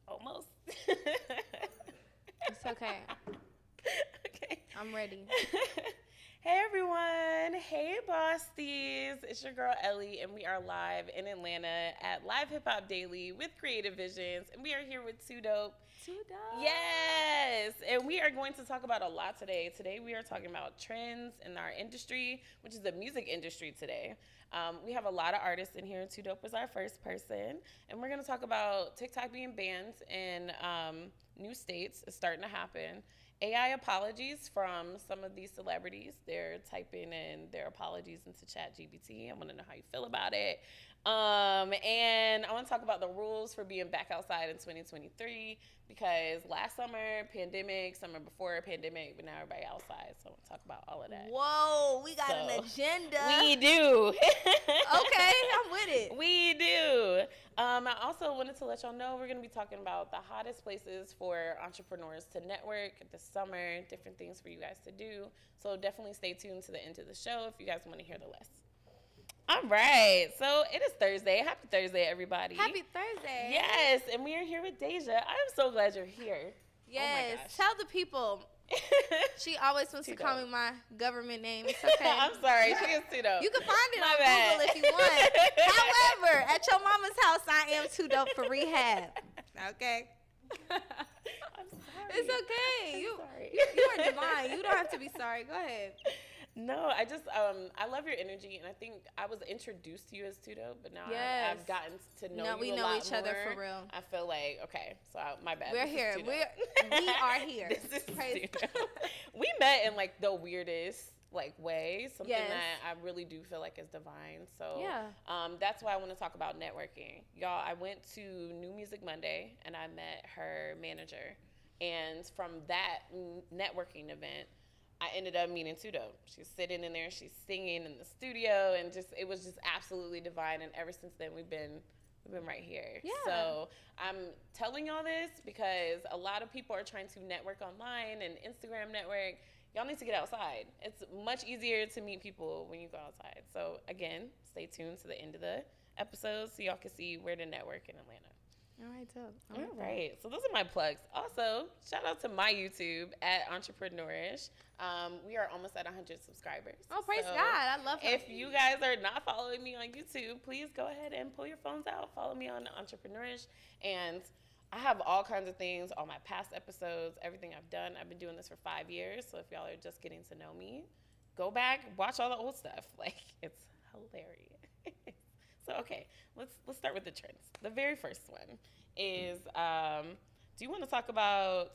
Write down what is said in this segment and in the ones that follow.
Almost. It's okay. Okay. I'm ready. Hey everyone. Hey Bosties. It's your girl Ellie, and we are live in Atlanta at Live Hip Hop Daily with Creative Visions, and we are here with TooDope. TooDope. Yes, and we are going to talk about a lot today. Today we are talking about trends in our industry, which is the music industry today. We have a lot of artists in here. TooDope is our first person, and we're going to talk about TikTok being banned in new states. It's starting to happen. AI apologies from some of these celebrities. They're typing in their apologies into ChatGPT. I want to know how you feel about it. And I want to talk about the rules for being back outside in 2023, because last summer, pandemic, summer before pandemic, but now everybody outside. So I want to talk about all of that. Whoa, we got an agenda. We do. Okay, I'm with it. We do. I also wanted to let y'all know we're going to be talking about the hottest places for entrepreneurs to network this summer, different things for you guys to do. So definitely stay tuned to the end of the show if you guys want to hear the list. All right, so it is Thursday. Happy Thursday, everybody. Happy Thursday. Yes, and we are here with Deja. I am so glad you're here. Yes, oh my gosh. Tell the people. She always wants to call me my government name. It's okay. I'm sorry, she is TooDope. You can find it My on bad. Google if you want. However, at your mama's house, I am TooDope for rehab. Okay. I'm sorry. It's okay. Sorry. You are divine. You don't have to be sorry. Go ahead. No, I just I love your energy, and I think I was introduced to you as TooDope, but now Yes. I've gotten to know No, you we a know lot each other more. for real. I feel like okay, so my bad. We're This is here. TooDope. We are here. This is Praise TooDope. We met in like the weirdest way, something Yes. that I really do feel like is divine. So Yeah. that's why I want to talk about networking, y'all. I went to New Music Monday and I met her manager, and from that networking event, I ended up meeting TooDope. She's sitting in there, she's singing in the studio, and it was just absolutely divine. And ever since then, we've been right here. Yeah. So I'm telling y'all this because a lot of people are trying to network online and Instagram network. Y'all need to get outside. It's much easier to meet people when you go outside. So again, stay tuned to the end of the episode so y'all can see where to network in Atlanta. All right, dope. All right, so those are my plugs. Also, shout out to my YouTube at Entrepreneurish. We are almost at 100 subscribers. Oh, praise So God. I love her. If you guys are not following me on YouTube, please go ahead and pull your phones out. Follow me on Entrepreneurish. And I have all kinds of things, all my past episodes, everything I've done. I've been doing this for 5 years. So if y'all are just getting to know me, go back, watch all the old stuff. Like, it's hilarious. So, okay, let's start with the trends. The very first one is, do you want to talk about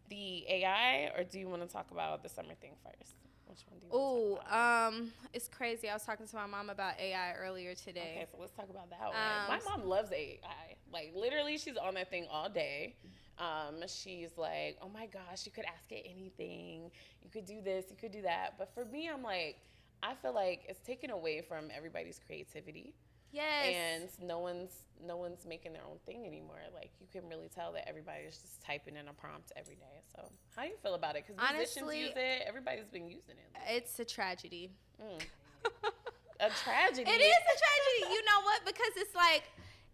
the AI, or do you want to talk about the summer thing first? Which one do you want to talk about? It's crazy. I was talking to my mom about AI earlier today. Okay, so let's talk about that one. My mom loves AI. Like, literally, she's on that thing all day. She's like, oh my gosh, you could ask it anything. You could do this, you could do that. But for me, I'm like, I feel like it's taken away from everybody's creativity. Yes. And no one's making their own thing anymore. Like, you can really tell that everybody's just typing in a prompt every day. So how do you feel about it? Because musicians use it. Everybody's been using it. It's a tragedy. A tragedy? It is a tragedy. You know what? Because it's like,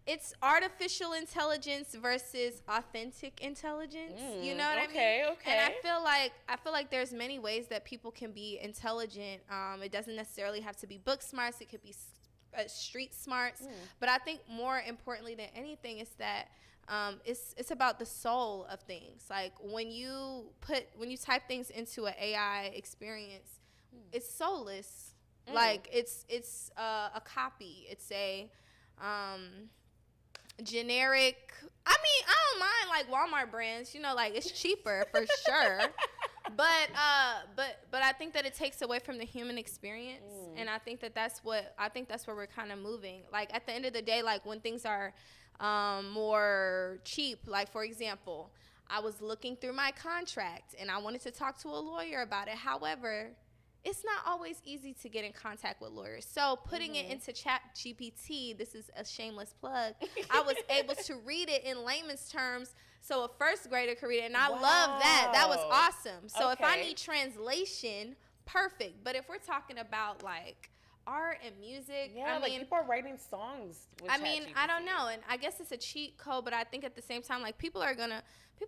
it's artificial intelligence versus authentic intelligence. You know what I mean? Okay. And I feel like there's many ways that people can be intelligent. It doesn't necessarily have to be book smarts. It could be street smarts. But I think more importantly than anything is that it's about the soul of things. Like when you type things into an AI experience, it's soulless. Like it's a copy. It's a generic. I mean, I don't mind like Walmart brands, you know, like it's cheaper for sure. But I think that it takes away from the human experience, and I think that's where we're kind of moving. Like at the end of the day, like when things are more cheap, like for example, I was looking through my contract and I wanted to talk to a lawyer about it. However, it's not always easy to get in contact with lawyers. So putting it into ChatGPT, this is a shameless plug, I was able to read it in layman's terms so a first grader could read it. And I love that. That was awesome. So if I need translation perfect. But if we're talking about like art and music, yeah, like people are writing songs with I don't know, and I guess it's a cheat code, but I think at the same time, like people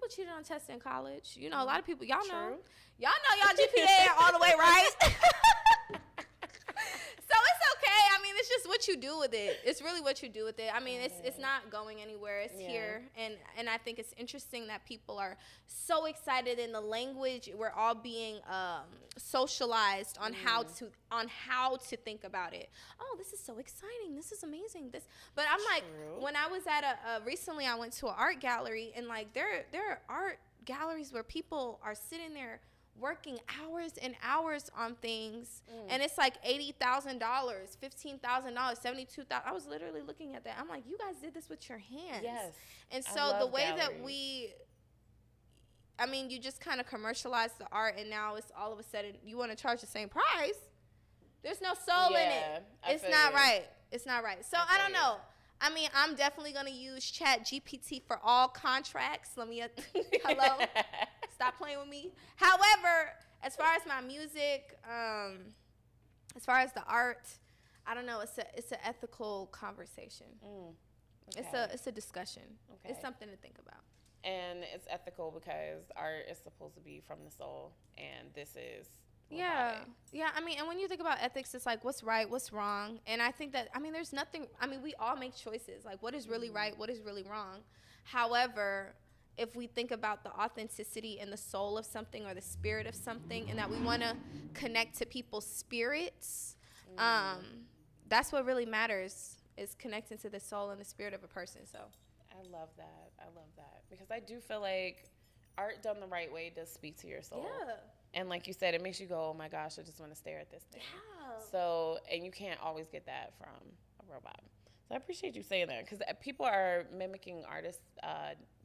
cheated on tests in college. You know, a lot of people, y'all know y'all GPA all the way right. So it's okay. I mean, it's just what you do with it. It's really what you do with it. I mean, it's not going anywhere. It's here, and I think it's interesting that people are so excited in the language. We're all being socialized on how to think about it. Oh, this is so exciting. This is amazing. But I'm like, when I was at recently, I went to an art gallery, and like there are art galleries where people are sitting there working hours and hours on things, and it's like $80,000, $15,000, $72,000. I was literally looking at that. I'm like, you guys did this with your hands. Yes. And so the way that you just kind of commercialize the art, and now it's all of a sudden you want to charge the same price. There's no soul in it. It's not right. It's not right. So I don't know. I mean, I'm definitely going to use Chat GPT for all contracts. Let me, hello? Stop playing with me. However, as far as my music, as far as the art, I don't know. It's an ethical conversation. Okay. It's a discussion. Okay. It's something to think about. And it's ethical because art is supposed to be from the soul, and this is. Yeah. I mean, and when you think about ethics, it's like what's right, what's wrong, and I think that there's nothing. I mean, we all make choices. Like, what is really right, what is really wrong. However, if we think about the authenticity and the soul of something or the spirit of something, and that we want to connect to people's spirits, that's what really matters, is connecting to the soul and the spirit of a person. So I love that because I do feel like art done the right way does speak to your soul. Yeah. And like you said, it makes you go, oh my gosh, I just want to stare at this thing. Yeah. So, and you can't always get that from a robot. So I appreciate you saying that, because people are mimicking artists'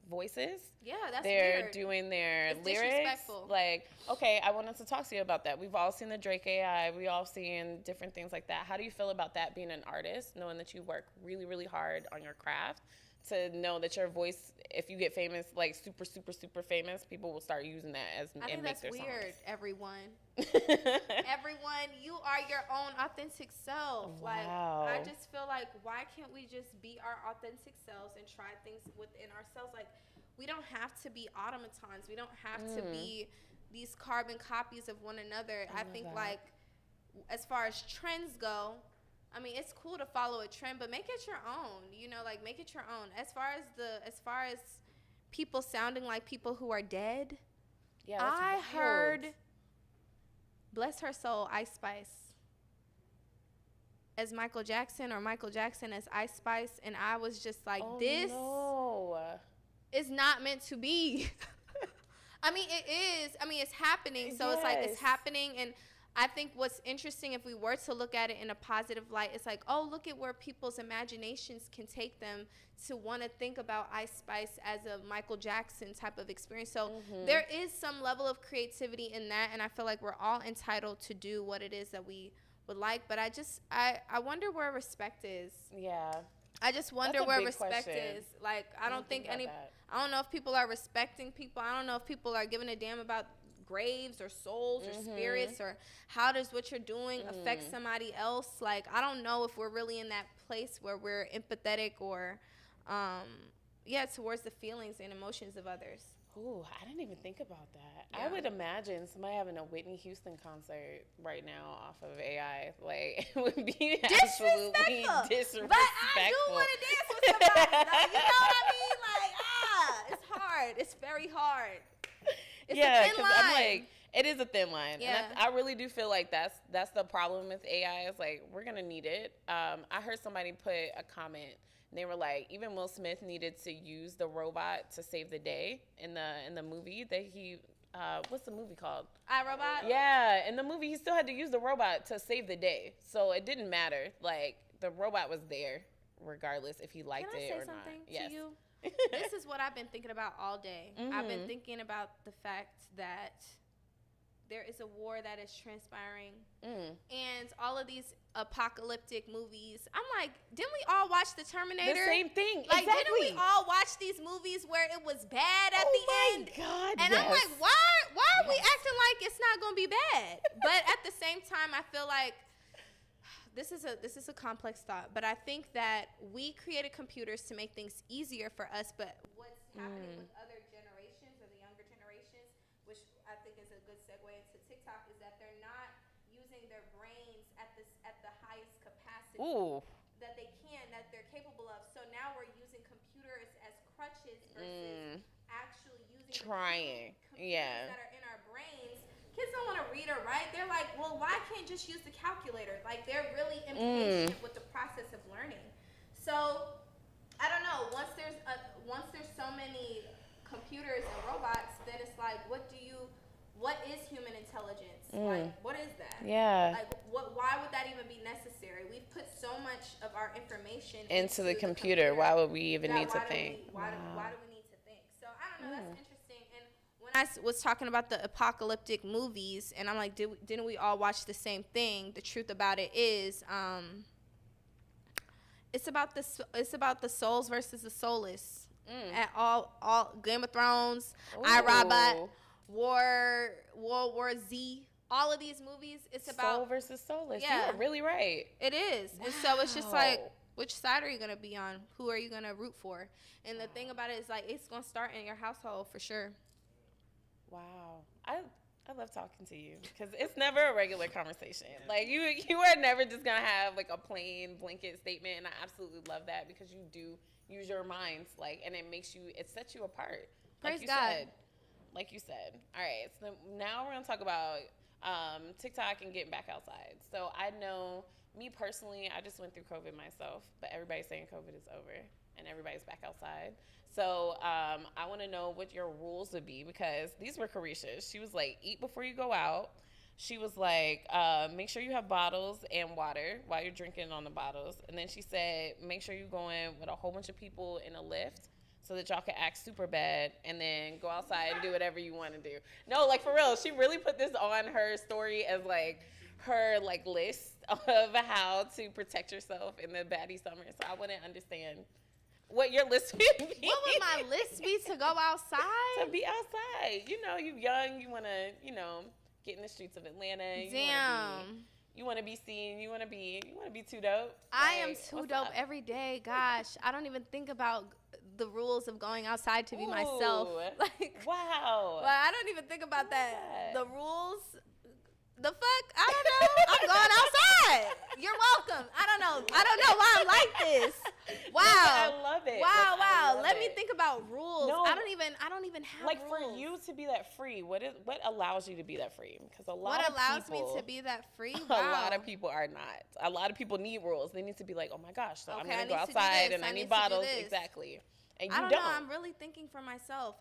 voices. Yeah, that's They're weird. doing their it's lyrics. Disrespectful. Like, okay, I wanted to talk to you about that. We've all seen the Drake AI. We all seen different things like that. How do you feel about that, being an artist, knowing that you work really, really hard on your craft, to know that your voice, if you get famous, like super, super, super famous, people will start using that as and make their songs. I think that's weird, everyone, you are your own authentic self. Wow. Like, I just feel like, why can't we just be our authentic selves and try things within ourselves? Like, we don't have to be automatons. We don't have to be these carbon copies of one another. I think that. Like, as far as trends go, I mean, it's cool to follow a trend, but make it your own. You know, like, make it your own. As far as people sounding like people who are dead, yeah, that's I wild. heard, bless her soul, Ice Spice as Michael Jackson, or Michael Jackson as Ice Spice, and I was just like, this is not meant to be. I mean, it is. I mean, it's happening. So it's like, it's happening, and I think what's interesting, if we were to look at it in a positive light, it's like, oh, look at where people's imaginations can take them to want to think about Ice Spice as a Michael Jackson type of experience. So there is some level of creativity in that, and I feel like we're all entitled to do what it is that we would like. But I wonder where respect is. Yeah. I just wonder where respect is. Like, I don't know if people are respecting people. I don't know if people are giving a damn about graves or souls or spirits, or how does what you're doing affect somebody else. Like, I don't know if we're really in that place where we're empathetic or towards the feelings and emotions of others. Ooh, I didn't even think about that. Yeah. I would imagine somebody having a Whitney Houston concert right now off of AI, like, it would be absolutely disrespectful. But I do want to dance with somebody. Like, you know what I mean? Like, it's hard. It's very hard. It's a thin line. I'm like, it is a thin line. Yeah. And I really do feel like that's the problem with AI. Is like, we're gonna need it. I heard somebody put a comment, and they were like, even Will Smith needed to use the robot to save the day in the movie that he what's the movie called? iRobot? Yeah, in the movie he still had to use the robot to save the day. So it didn't matter. Like, the robot was there regardless if he liked it or not. Can I say something Yes. to you? This is what I've been thinking about all day. I've been thinking about the fact that there is a war that is transpiring, and all of these apocalyptic movies. I'm like, didn't we all watch The Terminator? The same thing. Like, exactly. Didn't we all watch these movies where it was bad at the end? Oh my God, And yes. I'm like, why are we acting like like it's not gonna be bad. But at the same time, I feel like this is a complex thought. But I think that we created computers to make things easier for us. But what's happening with other generations or the younger generations, which I think is a good segue into TikTok, is that they're not using their brains at the highest capacity that they're capable of. So now we're using computers as crutches versus actually using computers that are in our brains. Kids don't want to read or write. They're like, well, why can't just use the calculator? Like, they're really impatient with the process of learning. So I don't know. Once there's so many computers and robots, then it's like, what is human intelligence? Like, what is that? Yeah. Like, why would that even be necessary? We've put so much of our information into the computer. Why would we even need to think? Why do we need to think? So I don't know. That's interesting. And when I was talking about the apocalyptic movies, and I'm like, didn't we all watch the same thing? The truth about it is, it's about the souls versus the soulless. At all Game of Thrones, iRobot, World War Z, all of these movies, it's about soul versus soulless. Yeah, you're really right. It is. Wow. And so it's just like, which side are you gonna be on? Who are you gonna root for? And the thing about it is, like, it's gonna start in your household for sure. Wow, I love talking to you because it's never a regular conversation. Like you are never just gonna have like a plain blanket statement, and I absolutely love that because you do use your minds, like, and it sets you apart. Praise God. Like you said. All right, so now we're gonna talk about TikTok and getting back outside. So I know, me personally, I just went through COVID myself, but everybody's saying COVID is over and everybody's back outside. So I want to know what your rules would be, because these were Carisha's. She was like, eat before you go out. She was like, make sure you have bottles and water while you're drinking on the bottles. And then she said, make sure you go in with a whole bunch of people in a lift so that y'all can act super bad and then go outside and do whatever you want to do. No, like, for real, she really put this on her story as like her like list of how to protect yourself in the baddie summer. So I want to understand what your list would be. What would my list be to go outside? To be outside. You know, you young, you want to, get in the streets of Atlanta. Damn. You want to be seen. You want to be too dope. I am too dope every day. Gosh, I don't even think about the rules of going outside to be myself. Like, wow. Well, I don't even think about that. The rules. The fuck? I don't know. I'm going outside. You're welcome. I don't know why I'm like this. Wow. I love it. Wow. Let me think about rules. No, I don't even have like rules. For you to be that free, what allows you to be that free? Because what allows me to be that free? Wow. A lot of people are not. A lot of people need rules. They need to be like, oh my gosh, so I'm gonna go outside and I need bottles. Exactly. And you don't. Know. I'm really thinking for myself.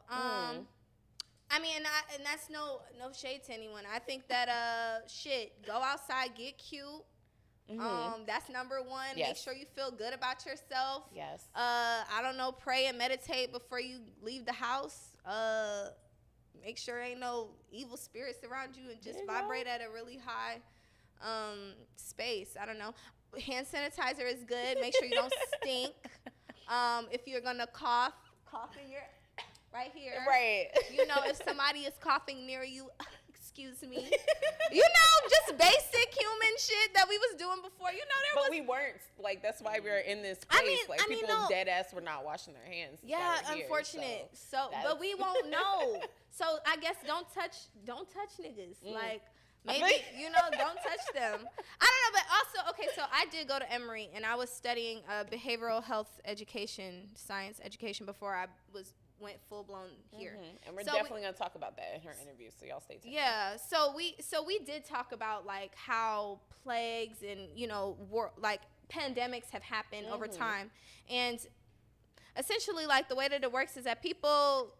I mean, and that's no shade to anyone. I think that go outside, get cute. That's number one. Yes. Make sure you feel good about yourself. Yes. I don't know, pray and meditate before you leave the house. Make sure ain't no evil spirits around you, and just vibrate at a really high space. I don't know. Hand sanitizer is good. Make sure you don't stink. If you're gonna cough in your right here. Right. If somebody is coughing near you, excuse me. Just basic human shit that we was doing before. But we weren't. Like, that's why we were in this place. People dead ass were not washing their hands. Yeah, unfortunate. So but we won't know. So I guess don't touch niggas. Like, maybe, don't touch them. I don't know, but also, okay, so I did go to Emory, and I was studying behavioral health education, science education, before I went full blown here. And we're definitely gonna talk about that in her interview, so y'all stay tuned. Yeah, so we did talk about like how plagues and like pandemics have happened over time, and essentially like the way that it works is that people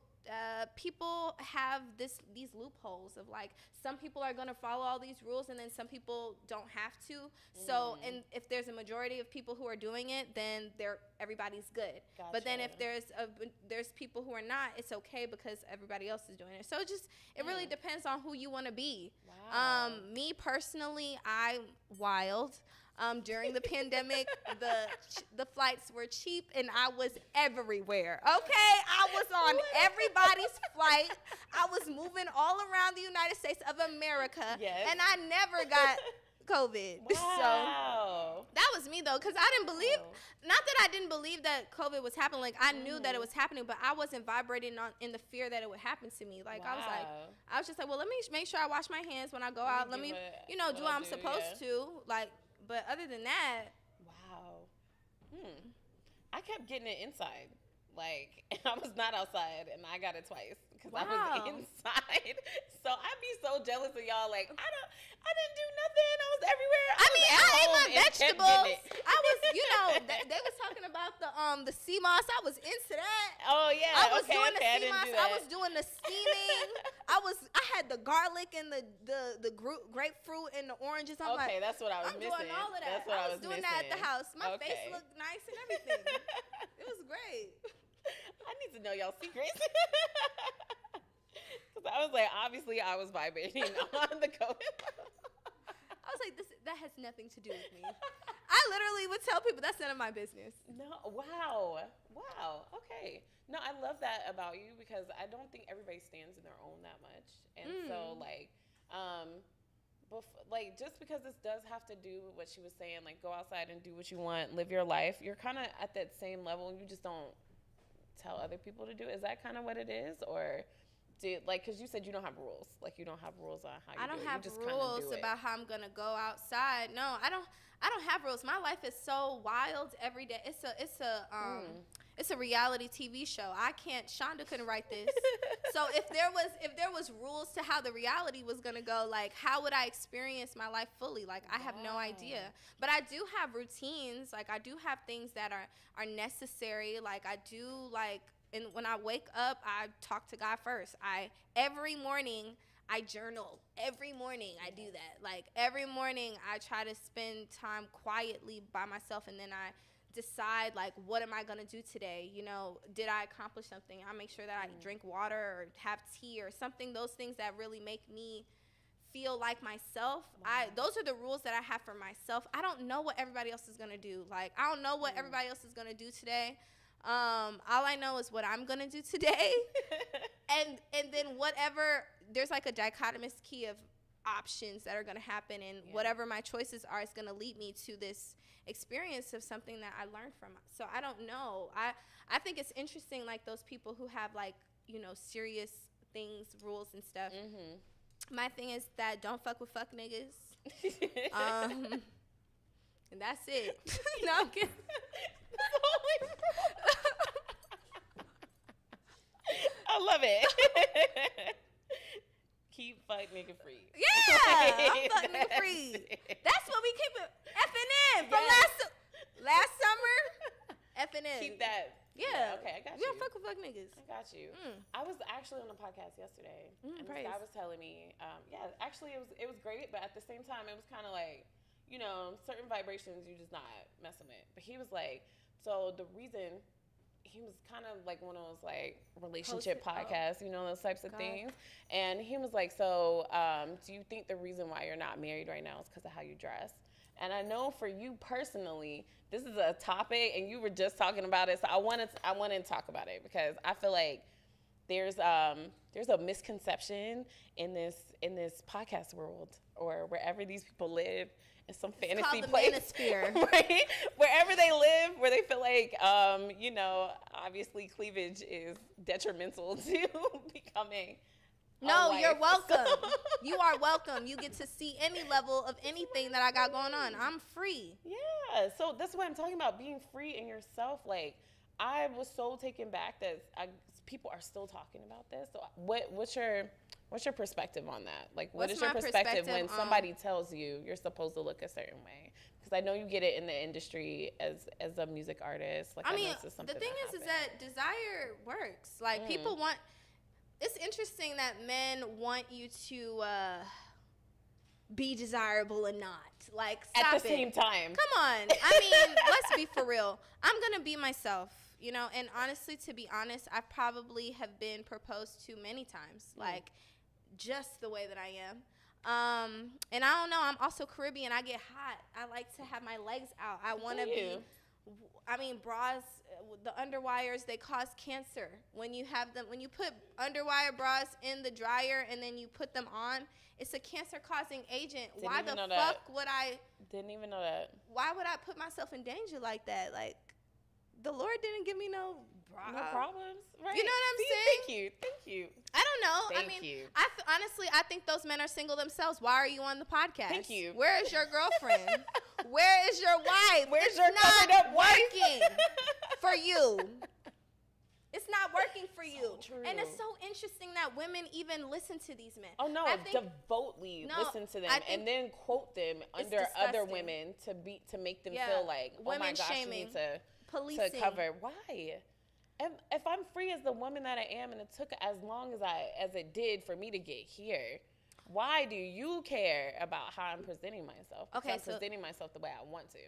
have these loopholes of like, some people are going to follow all these rules and then some people don't have to. So, and if there's a majority of people who are doing it, then everybody's good. Gotcha. But then if there's people who are not, it's okay because everybody else is doing it. So it really depends on who you want to be. Wow. Me personally, I'm wild. During the pandemic, the flights were cheap, and I was everywhere. Okay, I was on everybody's flight. I was moving all around the United States of America, and I never got COVID. Wow. So that was me though, because I didn't believe. Not that I didn't believe that COVID was happening. Like I knew that it was happening, but I wasn't vibrating in the fear that it would happen to me. Like I was just like, well, let me make sure I wash my hands when I go out. Let me, do what I'm supposed to. Like, but other than that, wow. I kept getting it inside. Like, and I was not outside, and I got it twice because I was inside. So I'd be so jealous of y'all. Like, I didn't do nothing. I was everywhere. I ate my vegetables. I was, they was talking about the sea moss. I was into that. Oh yeah. I was doing the sea moss. I was doing the steaming. I had the garlic and the grapefruit and the oranges. That's what I was missing. I'm doing all of that. That's what I was doing missing. that at the house. My face looked nice and everything. It was great. I need to know y'all secrets. Because I was like, obviously, I was vibrating on the COVID. I was like, that has nothing to do with me. I literally would tell people that's none of my business. No, wow. Okay. No, I love that about you because I don't think everybody stands in their own that much. And so, just because this does have to do with what she was saying, like, go outside and do what you want, live your life, you're kind of at that same level. You just don't tell other people to do it. Is that kind of what it is? Or because you said you don't have rules. Like, you don't have rules on how you do it. I don't have rules about how I'm going to go outside. No, I don't have rules. My life is so wild every day. It's a reality TV show. Shonda couldn't write this. So if there was rules to how the reality was going to go, like, how would I experience my life fully? Like, I have no idea. But I do have routines. Like, I do have things that are necessary. Like, I do, like, and when I wake up, I talk to God first. Every morning, I journal. Every morning, I do that. Like, every morning, I try to spend time quietly by myself, and then I decide, like, what am I going to do today? Did I accomplish something? I make sure that I drink water or have tea or something, those things that really make me feel like myself. Those are the rules that I have for myself. I don't know what everybody else is going to do. Like, I don't know what everybody else is going to do today. All I know is what I'm going to do today. and then whatever, there's like a dichotomous key of options that are going to happen, and whatever my choices are is going to lead me to this experience of something that I learned from. So I don't know. I think it's interesting, like, those people who have, like, serious things, rules and stuff. My thing is that don't fuck with fuck niggas. And that's it. No, I'm kidding. I love it. Keep fuck nigga free. Yeah, I'm fuck nigga free. That's what we keep it effing in from last summer. Effing in. Keep that. Yeah. Okay, I got you. We don't fuck with fuck niggas. I got you. I was actually on a podcast yesterday, and this guy was telling me, actually it was great, but at the same time it was kind of like, certain vibrations you're just not messing with. But he was like, so the reason. He was kind of like one of those, like, relationship podcasts, those types of things. And he was like, so do you think the reason why you're not married right now is because of how you dress? And I know for you personally, this is a topic, and you were just talking about it. So I wanted to talk about it because I feel like there's a misconception in this podcast world, or wherever these people live, in some fantasy place, right? Wherever they live, where they feel like, obviously cleavage is detrimental to becoming. No, you're welcome. You are welcome. You get to see any level of anything that I got going on. I'm free. Yeah. So that's what I'm talking about, being free in yourself. Like, I was so taken back that people are still talking about this. So what's your perspective on that? Like, what is your perspective when somebody tells you you're supposed to look a certain way? Because I know you get it in the industry as a music artist. Like, I mean, the thing is that desire works. Like, people want. It's interesting that men want you to be desirable and not. Like, stop at the same time. Come on. I mean, let's be for real. I'm gonna be myself. And honestly, to be honest, I probably have been proposed to many times, like, just the way that I am. And I don't know, I'm also Caribbean. I get hot. I like to have my legs out. I want to be, I mean, bras, the underwires, they cause cancer. When you have them, when you put underwire bras in the dryer and then you put them on, it's a cancer-causing agent. Why the fuck would I? Didn't even know that. Why would I put myself in danger like that? Like, the Lord didn't give me no problems, right? You know what I'm saying? Thank you. I don't know. Honestly, I think those men are single themselves. Why are you on the podcast? Thank you. Where is your girlfriend? Where is your wife? Where's your covered up wife? Working for you. It's not working for you. So true. And it's so interesting that women even listen to these men. Oh, no, devotedly listen to them and then quote them under other women to make them feel like, oh my gosh, shaming. You need to cover. Why? If I'm free as the woman that I am, and it took as long as it did for me to get here, why do you care about how I'm presenting myself? Okay, I'm presenting myself the way I want to.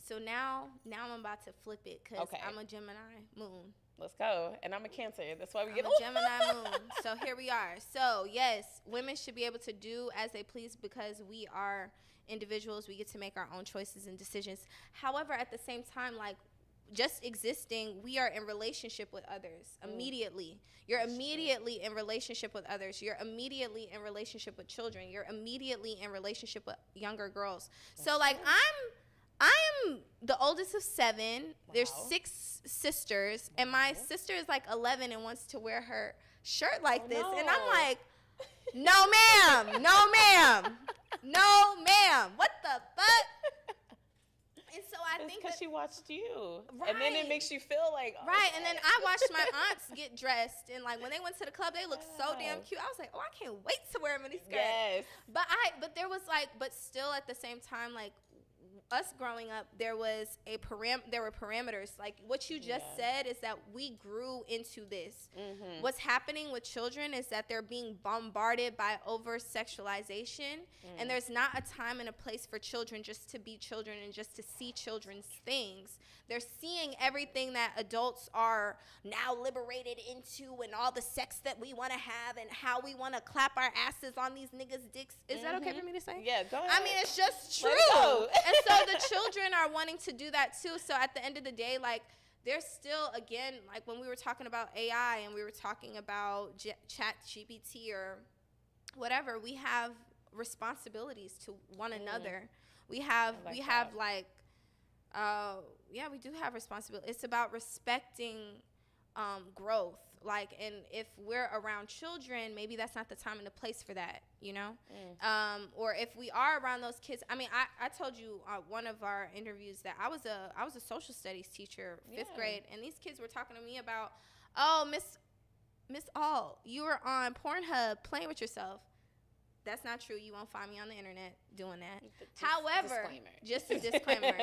So now I'm about to flip it because I'm a Gemini moon. Let's go. And I'm a Cancer. That's why we get a Gemini moon. So here we are. So yes, women should be able to do as they please because we are individuals. We get to make our own choices and decisions. However, at the same time, like, just existing, we are in relationship with others immediately. You're immediately in relationship with others. You're immediately in relationship with children. You're immediately in relationship with younger girls. So like I am the oldest of 7. Wow. There's 6 sisters, and my sister is like 11 and wants to wear her shirt like this, and I'm like, no ma'am, no ma'am, no ma'am. What the fuck? And so I think because she watched you, right. And then it makes you feel like right. And then I watched my aunts get dressed, and like when they went to the club, they looked so damn cute. I was like, oh, I can't wait to wear a mini skirt. Yes. But there was like, but still at the same time, like us growing up, there were parameters. Like what you just said is that we grew into this. Mm-hmm. What's happening with children is that they're being bombarded by over-sexualization, and there's not a time and a place for children just to be children and just to see children's things. They're seeing everything that adults are now liberated into, and all the sex that we want to have, and how we want to clap our asses on these niggas' dicks. Is that okay for me to say? Yeah, go ahead. I mean, it's just true. And so the children are wanting to do that too. So at the end of the day, like, there's still, again, like when we were talking about AI and we were talking about chat GPT or whatever, we have responsibilities to one another. We have responsibility. It's about respecting growth. Like, and if we're around children, maybe that's not the time and the place for that, you know? Or if we are around those kids, I mean, I told you one of our interviews that I was a social studies teacher, 5th grade, and these kids were talking to me about, oh, Miss All, you were on Pornhub playing with yourself. That's not true. You won't find me on the internet doing that. However, just a disclaimer.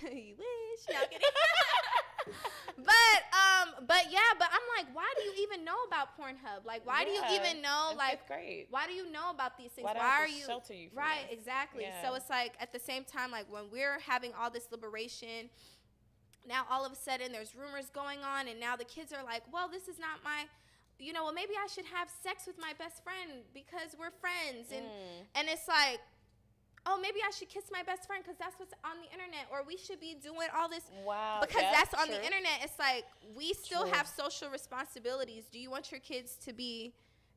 You wish. Y'all get it. But I'm like, why do you even know about Pornhub? Like, why do you even know, like, why do you know about these things? Why are you shelter you from right? this? Exactly. Yeah. So it's like at the same time, like when we're having all this liberation, now all of a sudden there's rumors going on, and now the kids are like, well, this is not my, you know, well, maybe I should have sex with my best friend because we're friends, and it's like, oh, maybe I should kiss my best friend because that's what's on the internet, or we should be doing all this because that's on the internet. It's like we still have social responsibilities. Do you want your kids to be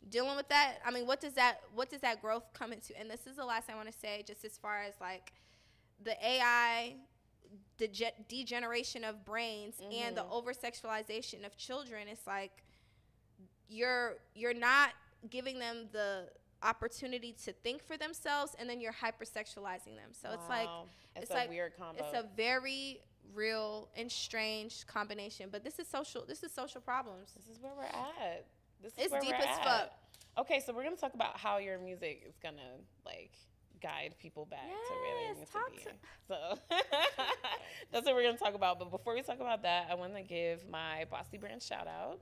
dealing with that? I mean, what does that growth come into? And this is the last thing I want to say, just as far as like the AI, the degeneration of brains, and the over-sexualization of children. It's like you're not giving them the opportunity to think for themselves, and then you're hypersexualizing them. So it's like it's a weird combo. It's a very real and strange combination. But this is social problems. This is where we're at. It's deep as fuck. Okay, so we're gonna talk about how your music is gonna like guide people back to where they need to be. So that's what we're gonna talk about. But before we talk about that, I want to give my Bossy Brand shout out.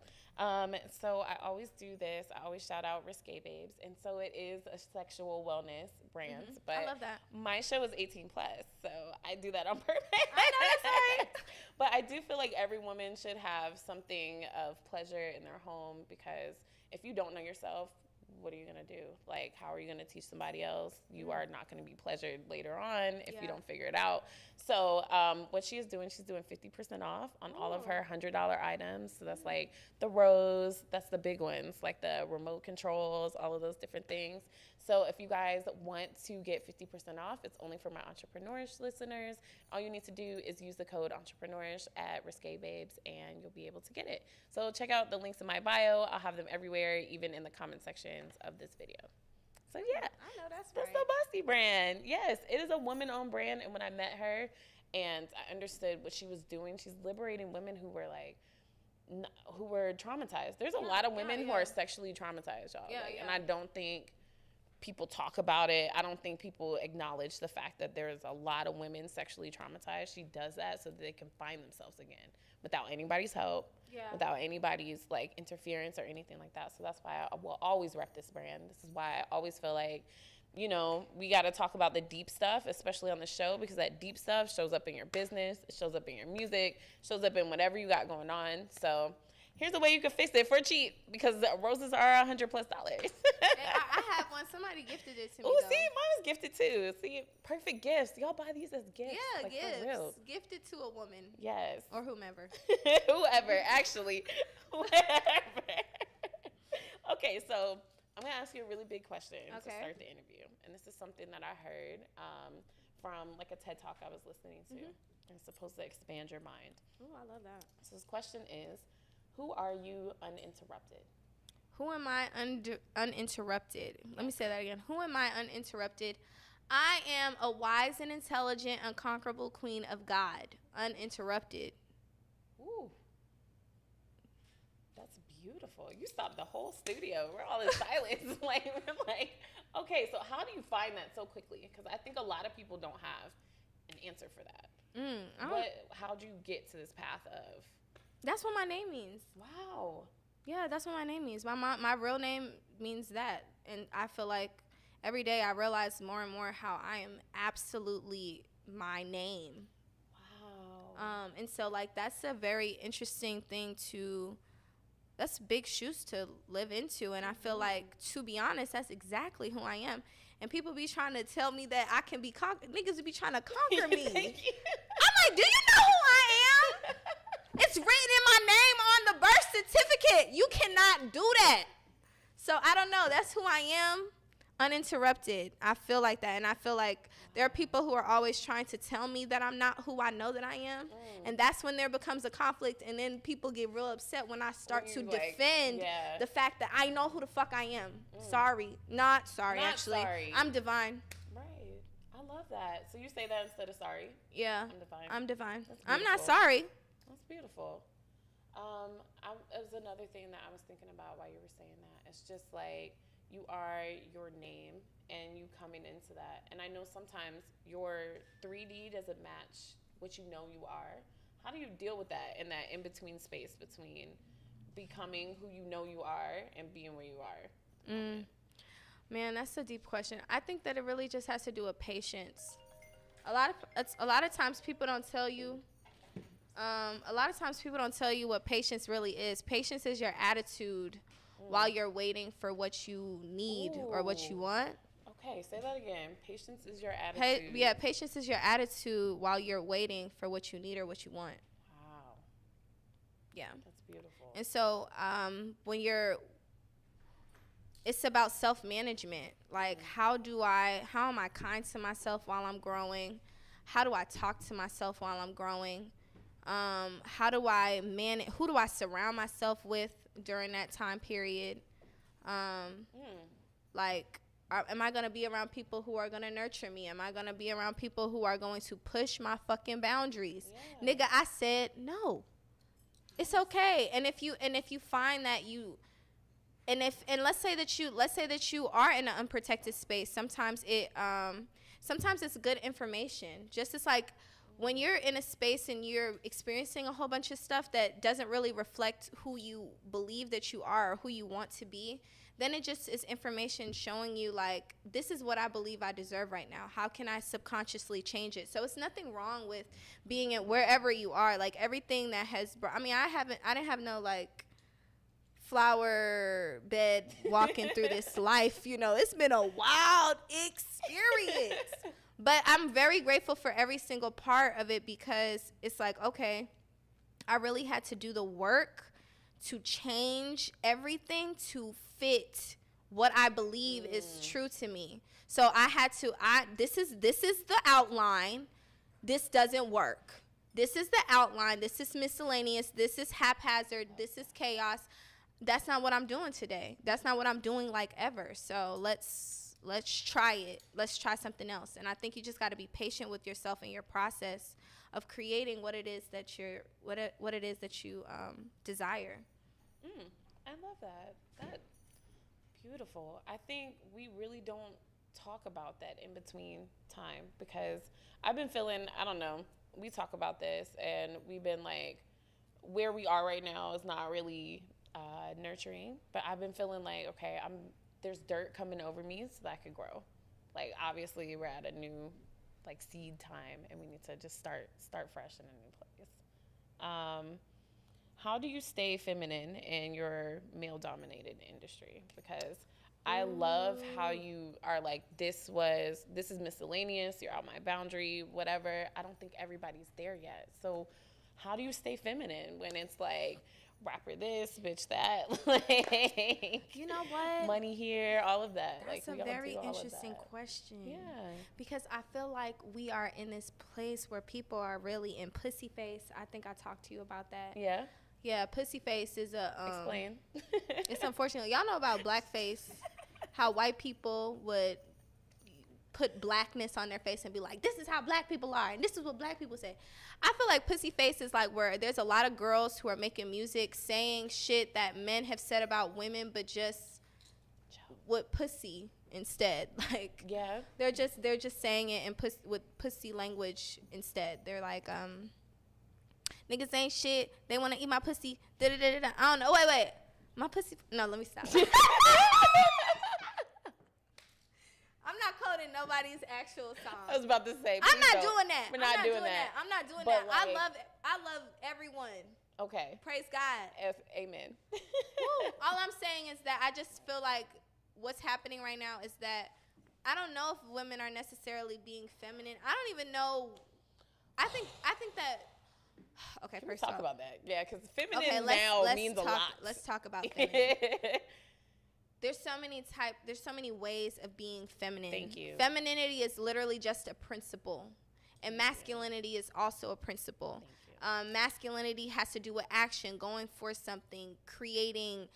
So I always do this. I always shout out Risque Babes. And so it is a sexual wellness brand. But I love that. My show is 18 plus. So I do that on purpose. I know, that's right. But I do feel like every woman should have something of pleasure in their home, because if you don't know yourself, what are you going to do? Like, how are you going to teach somebody else? You are not going to be pleasured later on if you don't figure it out. So what she is doing, she's doing 50% off on all of her $100 items. So that's like the Rose, that's the big ones, like the remote controls, all of those different things. So if you guys want to get 50% off, it's only for my Entrepreneurish listeners. All you need to do is use the code Entrepreneurish at Risque Babes, and you'll be able to get it. So check out the links in my bio. I'll have them everywhere, even in the comment sections of this video. So yeah, I know that's the Bossy brand. Yes, it is a woman-owned brand, and when I met her and I understood what she was doing, she's liberating women who were like, who were traumatized. There's a lot of women who are sexually traumatized, y'all. And I don't think people talk about it. I don't think people acknowledge the fact that there's a lot of women sexually traumatized. She does that so that they can find themselves again without anybody's help, without anybody's like interference or anything like that. So that's why I will always rep this brand. This is why I always feel like, you know, we got to talk about the deep stuff, especially on the show, because that deep stuff shows up in your business, it shows up in your music, shows up in whatever you got going on. So here's a way you can fix it for cheap, because roses are $100+. I have one. Somebody gifted it to me. Oh, see, mine was gifted too. See, perfect gifts. Y'all buy these as gifts. Yeah, like, gifts. For real. Gifted to a woman. Yes. Or whomever. Whoever, actually. Whoever. Okay, so I'm going to ask you a really big question to start the interview. And this is something that I heard from like a TED Talk I was listening to. And it's supposed to expand your mind. Oh, I love that. So this question is, who are you uninterrupted? Who am I uninterrupted? Let me say that again. Who am I uninterrupted? I am a wise and intelligent, unconquerable queen of God, uninterrupted. Ooh. That's beautiful. You stopped the whole studio. We're all in silence. like, okay, so how do you find that so quickly? Because I think a lot of people don't have an answer for that. How'd you get to this path of? That's what my name means. Wow. Yeah, that's what my name means. My real name means that. And I feel like every day I realize more and more how I am absolutely my name. Wow. And so, like, that's a very interesting thing that's big shoes to live into. And I feel like, to be honest, that's exactly who I am. And people be trying to tell me that I can be niggas be trying to conquer me. I'm like, do you know who I am? It's written in my name on the birth certificate. You cannot do that. So I don't know. That's who I am, uninterrupted. I feel like that. And I feel like there are people who are always trying to tell me that I'm not who I know that I am. And that's when there becomes a conflict. And then people get real upset when I start to defend the fact that I know who the fuck I am. Sorry. Not sorry, actually. Sorry. I'm divine. Right. I love that. So you say that instead of sorry? Yeah. I'm divine. I'm divine. I'm not sorry. That's beautiful. It was another thing that I was thinking about while you were saying that. It's just like you are your name and you coming into that. And I know sometimes your 3D doesn't match what you know you are. How do you deal with that in that in-between space between becoming who you know you are and being where you are? Man, that's a deep question. I think that it really just has to do with patience. A lot of times people don't tell you. A lot of times people don't tell you what patience really is. Patience is your attitude while you're waiting for what you need or what you want. Okay, say that again. Patience is your attitude. Patience is your attitude while you're waiting for what you need or what you want. Wow. Yeah. That's beautiful. And so it's about self-management. Like, how am I kind to myself while I'm growing? How do I talk to myself while I'm growing? How do I manage? Who do I surround myself with during that time period? Like, am I going to be around people who are going to nurture me? Am I going to be around people who are going to push my fucking boundaries? Yeah. Nigga, I said no. It's okay. And if you find that let's say that you are in an unprotected space, sometimes it's good information. Just as like when you're in a space and you're experiencing a whole bunch of stuff that doesn't really reflect who you believe that you are or who you want to be, then it just is information showing you, like, this is what I believe I deserve right now. How can I subconsciously change it? So it's nothing wrong with being at wherever you are. Like, everything that has, I didn't have no, like, flower bed walking through this life. You know, it's been a wild experience. But I'm very grateful for every single part of it, because it's like, okay, I really had to do the work to change everything to fit what I believe is true to me. So I had to, this is the outline. This doesn't work. This is the outline. This is miscellaneous. This is haphazard. This is chaos. That's not what I'm doing today. That's not what I'm doing like ever. So let's try it. Let's try something else. And I think you just got to be patient with yourself and your process of creating what it is that you're, what it is that you desire. I love that. That's beautiful. I think we really don't talk about that in between time, because I've been feeling, I don't know, we talk about this and we've been like, where we are right now is not really nurturing, but I've been feeling like, okay, there's dirt coming over me so that I could grow. Like, obviously we're at a new like seed time and we need to just start fresh in a new place. How do you stay feminine in your male dominated industry? Because I love how you are like, this is miscellaneous, you're out my boundary, whatever. I don't think everybody's there yet. So how do you stay feminine when it's like, rapper this, bitch that, like, you know what? Money here, all of that. That's like, a very interesting question. Yeah. Because I feel like we are in this place where people are really in pussy face. I think I talked to you about that. Yeah. Yeah, pussy face is a explain. It's unfortunate. Y'all know about blackface, how white people would put blackness on their face and be like, this is how black people are, and this is what black people say. I feel like pussy face is like where there's a lot of girls who are making music saying shit that men have said about women, but just with pussy instead. Like, yeah, they're just saying it in with pussy language instead. They're like, niggas ain't shit, they want to eat my pussy, da da da da. I don't know. Wait, my pussy. No, let me stop. I'm not quoting nobody's actual song. I was about to say. I'm not doing that. We're not doing that. I'm not doing but that. Like, I love everyone. Okay. Praise God. Amen. Woo. All I'm saying is that I just feel like what's happening right now is that I don't know if women are necessarily being feminine. I don't even know. I think that. Okay, Can first we talk about that? Yeah, because feminine now means a lot. Let's talk about feminine. There's so many ways of being feminine. Thank you. Femininity is literally just a principle, and masculinity is also a principle. Masculinity has to do with action, going for something, creating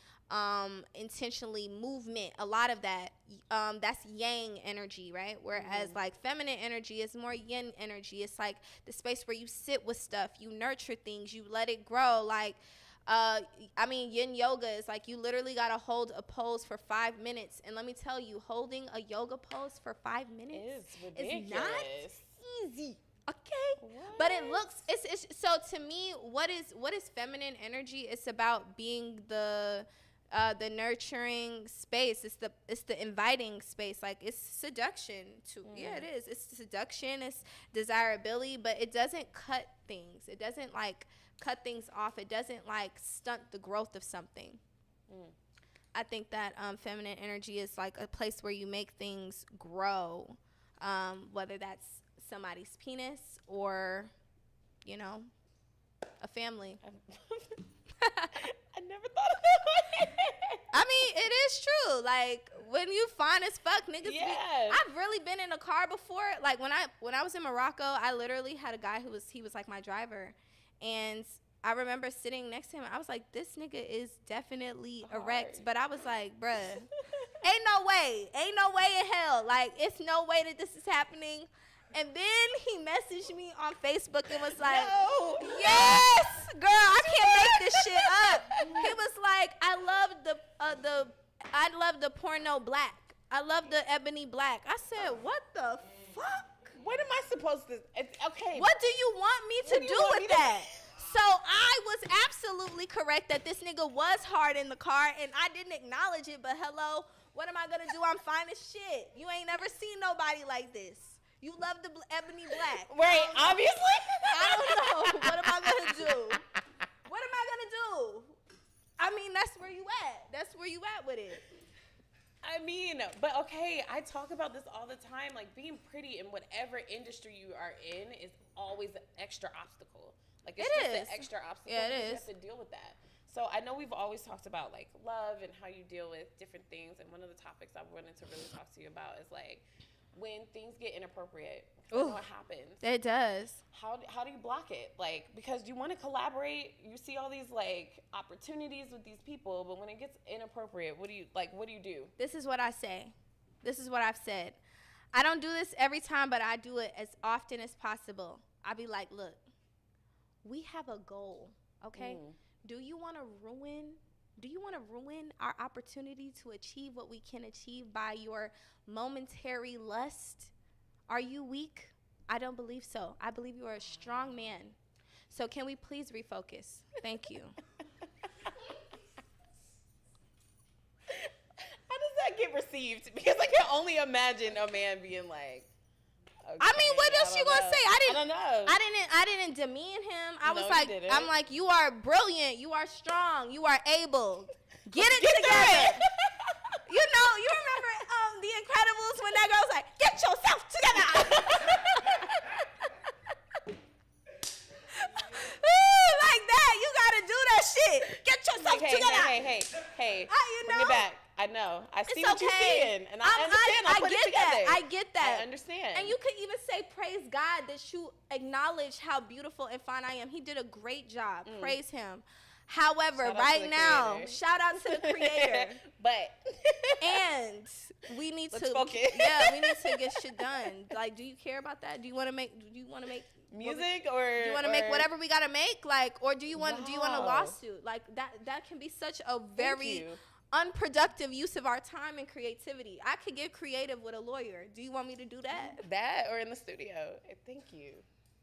intentionally movement. A lot of that, that's yang energy, right? Whereas like feminine energy is more yin energy. It's like the space where you sit with stuff, you nurture things, you let it grow. Like, yin yoga is like you literally got to hold a pose for 5 minutes. And let me tell you, holding a yoga pose for 5 minutes is not easy. Okay. What? But it looks, it's so to me, what is feminine energy? It's about being the nurturing space. It's the inviting space. Like, it's seduction too. Yeah, it is. It's seduction. It's desirability, but it doesn't cut things. It doesn't like cut things off. It doesn't like stunt the growth of something. I think that feminine energy is like a place where you make things grow, whether that's somebody's penis or, you know, a family. I never thought of that. I mean, it is true. Like, when you fine as fuck, niggas I've really been in a car before. Like, when I was in Morocco, I literally had a guy he was like my driver. And I remember sitting next to him. I was like, this nigga is definitely erect. But I was like, bruh, ain't no way in hell. Like, it's no way that this is happening. And then he messaged me on Facebook and was like, no. Yes, girl, I can't make this shit up. He was like, I love the porno black. I love the ebony black. I said, what the fuck? What am I supposed to? Okay. What do you want me to do with that? So I was absolutely correct that this nigga was hard in the car, and I didn't acknowledge it. But hello, what am I gonna do? I'm fine as shit. You ain't never seen nobody like this. You love the ebony black. Right, obviously. I don't know. What am I gonna do? What am I gonna do? I mean, that's where you at. That's where you at with it. I mean, but okay, I talk about this all the time. Like, being pretty in whatever industry you are in is always an extra obstacle. Like, it's just an extra obstacle. Yeah, it is. You have to deal with that. So I know we've always talked about, like, love and how you deal with different things. And one of the topics I wanted to really talk to you about is, like, when things get inappropriate. I know it happens. It does. How do you block it? Like, because you want to collaborate, you see all these, like, opportunities with these people, but when it gets inappropriate, what do you do? This is what I say. This is what I've said. I don't do this every time, but I do it as often as possible. I be like, look, we have a goal, okay? Do you want to ruin our opportunity to achieve what we can achieve by your momentary lust? Are you weak? I don't believe so. I believe you are a strong man. So can we please refocus? Thank you. How does that get received? Because I can only imagine a man being like, okay, I mean, what else you gonna say? I don't know. I didn't demean him. I was No, like, you didn't. I'm like, you are brilliant. You are strong. You are able. Get it together. You know, you remember The Incredibles when that girl was like, get yourself together. Ooh, like that. You gotta do that shit. Get yourself together. Hey. You Bring know? it back. I know. I see It's what you're okay. seeing, and I understand. I put it together. I get that. I understand. And you could even say, praise God that you acknowledge how beautiful and fine I am. He did a great job. Praise him. However, Shout out right to the now, creator. shout out to the creator. But And we need Let's to focus. Yeah, we need to get shit done. Like, do you care about that? Do you want to make music, or do you want to make whatever we got to make, like, or do you want a Wow. lawsuit? Like, that can be such a Thank very you. unproductive use of our time and creativity. I could get creative with a lawyer. Do you want me to do that? That or in the studio. Thank you.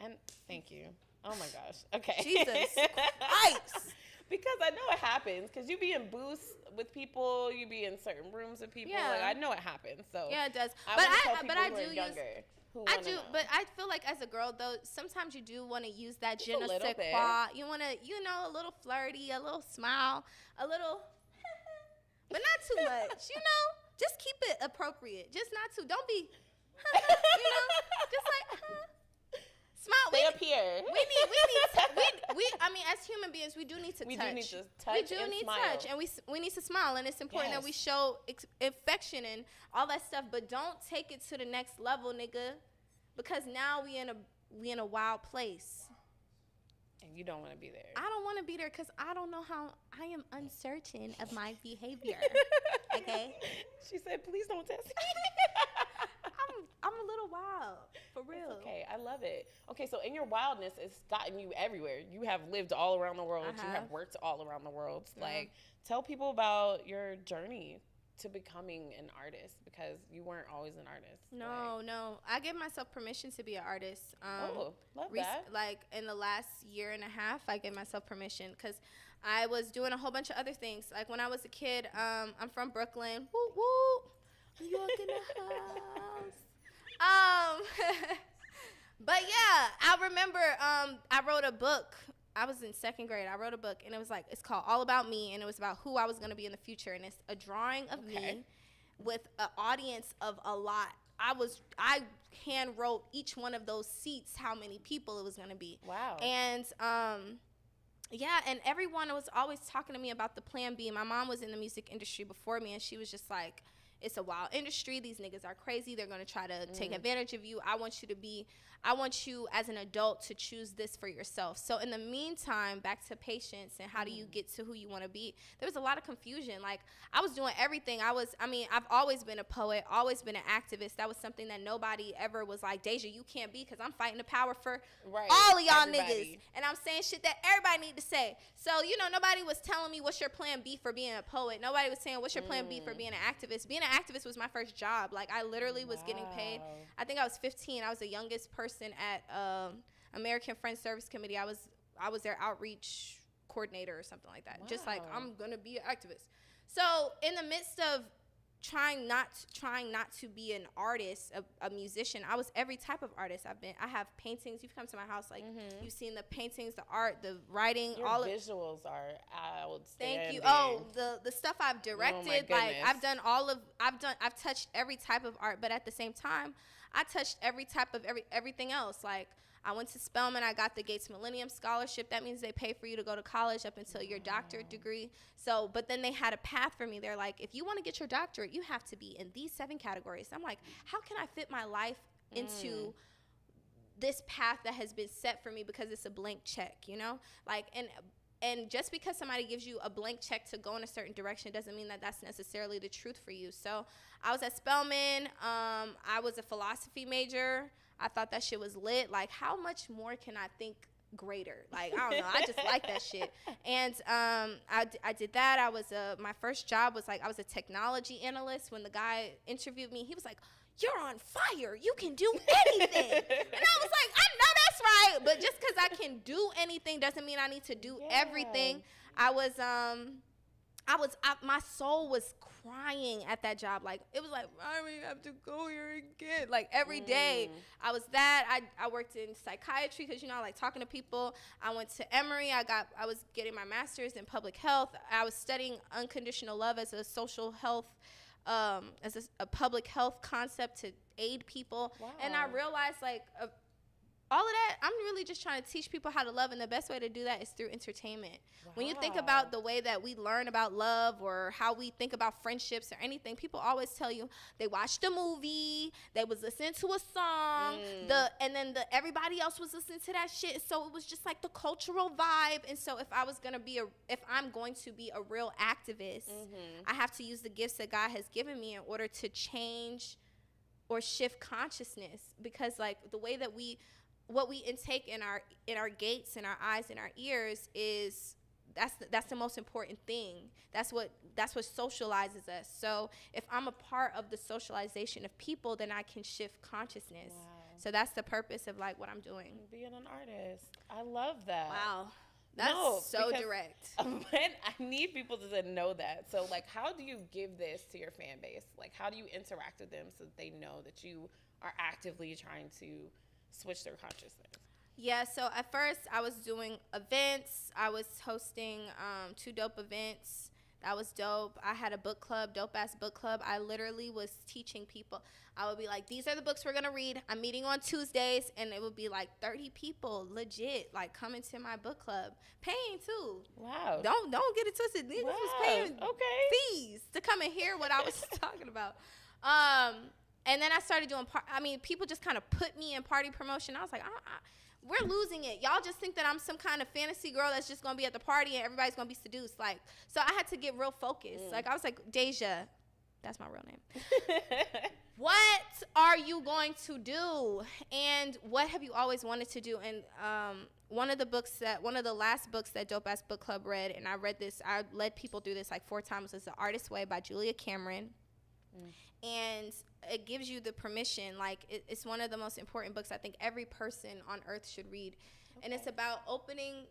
And thank you. Oh my gosh. Okay. Jesus Christ. Because I know it happens. Because you be in booths with people, you be in certain rooms with people. Yeah. Like, I know it happens. So Yeah, it does. I But wanna tell I people do who are use younger who I wanna do, know. but I feel like as a girl though, sometimes you do want to use that je Just a ne little sais bit. quoi. You want to, a little flirty, a little smile, a little, but not too much. Just keep it appropriate. Just not too. Don't be, just like. Smile. Stay up here. I mean, as human beings, we do need to touch. We do need to touch We do and need smile. touch, and we need to smile, and it's important that we Yes. show affection and all that stuff. But don't take it to the next level, nigga, because now we in a wild place. And you don't want to be there. I don't want to be there because I don't know how. I am uncertain of my behavior. Okay, She said, please don't test me. I'm a little wild, for real. It's okay, I love it. Okay, so in your wildness, it's gotten you everywhere. You have lived all around the world. I You have have. worked all around the world. Yeah. Like, tell people about your journey to becoming an artist, because you weren't always an artist. No. I gave myself permission to be an artist. Love that. Like in the last year and a half, I gave myself permission because I was doing a whole bunch of other things. Like when I was a kid, I'm from Brooklyn. Woo woo, New York in the house. But yeah, I remember I wrote a book. I was in second grade. I wrote a book, and it's called All About Me, and it was about who I was going to be in the future. And it's a drawing of me with an audience of a lot. I hand wrote each one of those seats how many people it was going to be. Wow. And yeah, and everyone was always talking to me about the plan B. My mom was in the music industry before me, and she was just like, it's a wild industry. These niggas are crazy. They're going to try to take advantage of you. I want you as an adult to choose this for yourself. So in the meantime, back to patience and how do you get to who you want to be? There was a lot of confusion. Like I was doing everything. I've always been a poet, always been an activist. That was something that nobody ever was like, Deja, you can't be, because I'm fighting the power for all of y'all niggas. And I'm saying shit that everybody need to say. So, nobody was telling me what's your plan B for being a poet. Nobody was saying what's your plan B for being an activist. Being an activist was my first job. Like I literally was getting paid. I think I was 15. I was the youngest person at American Friends Service Committee. I was their outreach coordinator or something like that. Just like, I'm gonna be an activist. So in the midst of trying not to be an artist, a musician. I was every type of artist. I have paintings. You've come to my house, like you've seen the paintings, the art, the writing. Your all visuals are outstanding. Thank you. Oh, the stuff I've directed, like I've touched every type of art, but at the same time, I touched every type of everything else. Like, I went to Spelman. I got the Gates Millennium Scholarship. That means they pay for you to go to college up until your doctorate degree. So, but then they had a path for me. They're like, if you want to get your doctorate, you have to be in these 7 categories. I'm like, how can I fit my life into this path that has been set for me, because it's a blank check, you know? Like, and just because somebody gives you a blank check to go in a certain direction doesn't mean that that's necessarily the truth for you. So I was at Spelman. I was a philosophy major. I thought that shit was lit. Like, how much more can I think greater? Like, I don't know. I just like that shit. And I did that. I was my first job was like, I was a technology analyst. When the guy interviewed me, he was like, "You're on fire. You can do anything." And I was like, I know that's right. But just because I can do anything doesn't mean I need to do everything. My soul was crying at that job. Like, it was like, I don't even have to go here again. Like, every day I was that. I worked in psychiatry because, you know, I like talking to people. I went to Emory. I was getting my master's in public health. I was studying unconditional love as a social health, as a public health concept to aid people. Wow. And I realized, like, all of that, I'm really just trying to teach people how to love, and the best way to do that is through entertainment. Wow. When you think about the way that we learn about love or how we think about friendships or anything, people always tell you they watched a movie, they was listening to a song, and then everybody else was listening to that shit. So it was just like the cultural vibe. And so if I'm going to be a real activist, I have to use the gifts that God has given me in order to change or shift consciousness, because like the way that what we intake in our gates, in our eyes, in our ears that's the most important thing. That's what socializes us. So if I'm a part of the socialization of people, then I can shift consciousness. Wow. So that's the purpose of like what I'm doing. Being an artist. I love that. Wow. That's so direct. I need people to know that. So like, how do you give this to your fan base? Like, how do you interact with them so that they know that you are actively trying to switch their consciousness? Yeah, so at first I was doing events. I was hosting TooDope events. That was dope. I had a book club, dope-ass book club. I literally was teaching people. I would be like, these are the books we're going to read. I'm meeting on Tuesdays, and it would be like 30 people legit, like, coming to my book club. Paying, too. Wow. Don't get it twisted. Niggas was paying fees to come and hear what I was talking about. And then I started doing, people just kind of put me in party promotion. I was like, we're losing it. Y'all just think that I'm some kind of fantasy girl that's just going to be at the party and everybody's going to be seduced. Like, so I had to get real focused. Like, I was like, Deja, that's my real name. What are you going to do? And what have you always wanted to do? And one of the last books that Dope Ass Book Club read, and I led people through this like 4 times, was The Artist's Way by Julia Cameron. And it gives you the permission, like it's one of the most important books I think every person on earth should read. Okay. And it's about opening,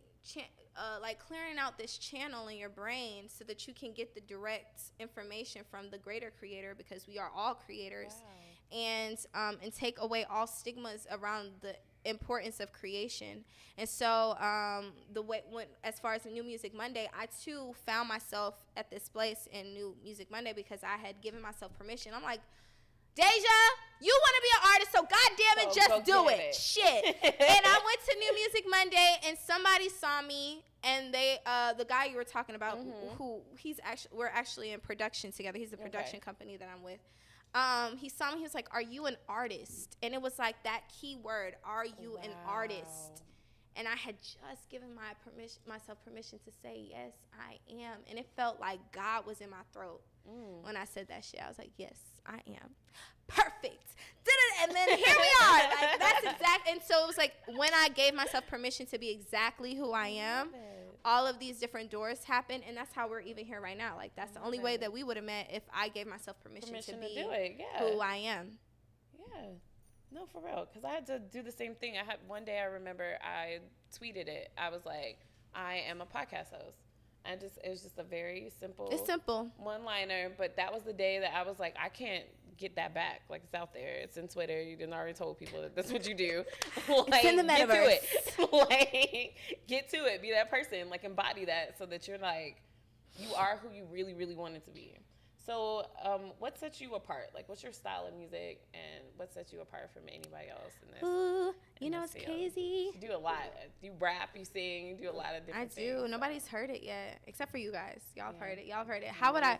like clearing out this channel in your brain so that you can get the direct information from the greater creator, because we are all creators. Wow. And take away all stigmas around the importance of creation. And so as far as New Music Monday, I too found myself at this place in New Music Monday because I had given myself permission. I'm like, Deja, you want to be an artist, so goddamn it, just do it. Shit. And I went to New Music Monday, and somebody saw me, and they, the guy you were talking about, we're actually in production together. He's a production company that I'm with. He saw me, he was like, are you an artist? And it was like that key word, are you an artist? And I had just given myself permission to say, yes, I am. And it felt like God was in my throat when I said that shit. I was like, yes, I am. Perfect. And then here we are. Like, that's exact. And so it was like when I gave myself permission to be exactly who I am, all of these different doors happened, and that's how we're even here right now. Like, that's the only way that we would have met, if I gave myself permission to be who I am. Yeah. No, for real, because I had to do the same thing. One day I remember I tweeted it. I was like, I am a podcast host. It was just a very simple. It's simple. One-liner, but that was the day that I was like, I can't get that back. Like, it's out there. It's in Twitter. You done already told people that that's what you do. Like, it's in the metaverse. Get to it. Like, get to it. Be that person. Like, embody that so that you're like, you are who you really, really wanted to be. So, what sets you apart? Like, what's your style of music, and what sets you apart from anybody else in this? Ooh, you know, it's crazy. You do a lot. You rap, you sing, you do a lot of different things. I do. Nobody's heard it yet, except for you guys. Y'all have heard it. Y'all have heard it. Amazing.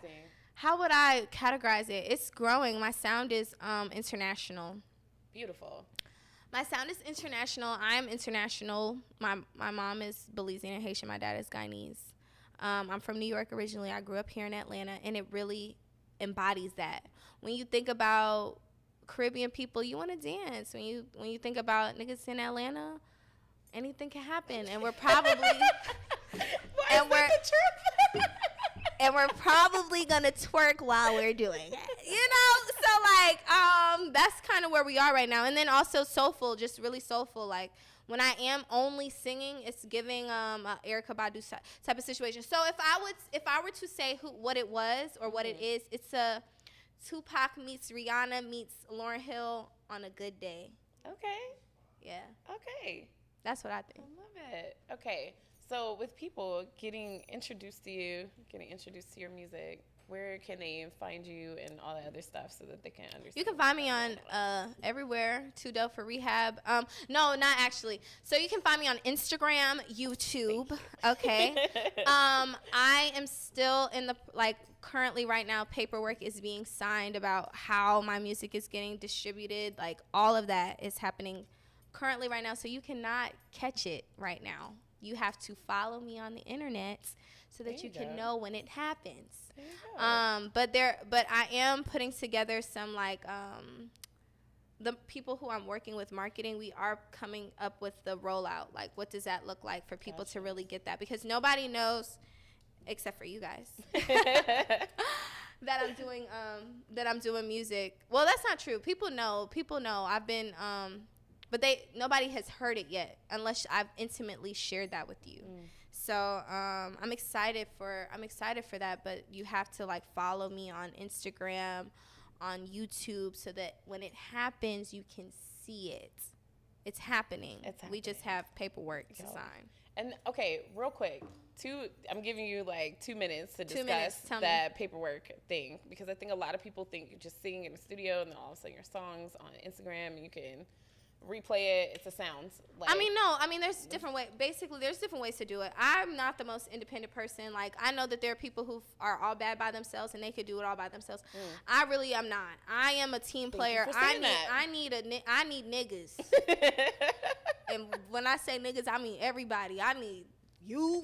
How would I categorize it? It's growing. My sound is international. Beautiful. My sound is international. I'm international. My mom is Belizean and Haitian. My dad is Guyanese. I'm from New York originally. I grew up here in Atlanta, and it really embodies that. When you think about Caribbean people, you want to dance. When you think about niggas in Atlanta, anything can happen, and we're probably and we're probably gonna twerk while we're doing it. You know, so like that's kind of where we are right now. And then also soulful, just really soulful, like. When I am only singing, it's giving Erykah Badu type of situation. So if I were to say what it was or what it is, it's a Tupac meets Rihanna meets Lauryn Hill on a good day. Okay. Yeah. Okay. That's what I think. I love it. Okay. So with people getting introduced to you, getting introduced to your music, where can they find you and all that other stuff so that they can understand? You can find me on everywhere, TooDope for Rehab. No, not actually. So you can find me on Instagram, YouTube. Okay. I am still in the, like, currently right now, paperwork is being signed about how my music is getting distributed. Like, all of that is happening currently right now. So you cannot catch it right now. You have to follow me on the internet so that you can know when it happens. But I am putting together some, like, the people who I'm working with marketing, we are coming up with the rollout. Like, what does that look like for people to really get that? Because nobody knows, except for you guys, that I'm doing music. Well, that's not true. People know. I've been, but nobody has heard it yet unless I've intimately shared that with you. So I'm excited for that, but you have to, like, follow me on Instagram, on YouTube, so that when it happens, you can see it. It's happening. We just have paperwork to sign. And okay, real quick, I'm giving you like 2 minutes to discuss that paperwork thing, because I think a lot of people think you're just singing in the studio and then all of a sudden your songs on Instagram and you can replay it. It's a sound. Like, there's different ways. Basically, there's different ways to do it. I'm not the most independent person. Like, I know that there are people who are all bad by themselves and they could do it all by themselves. I really am not. I am a team player. I need niggas. And when I say niggas, I mean everybody. I need you.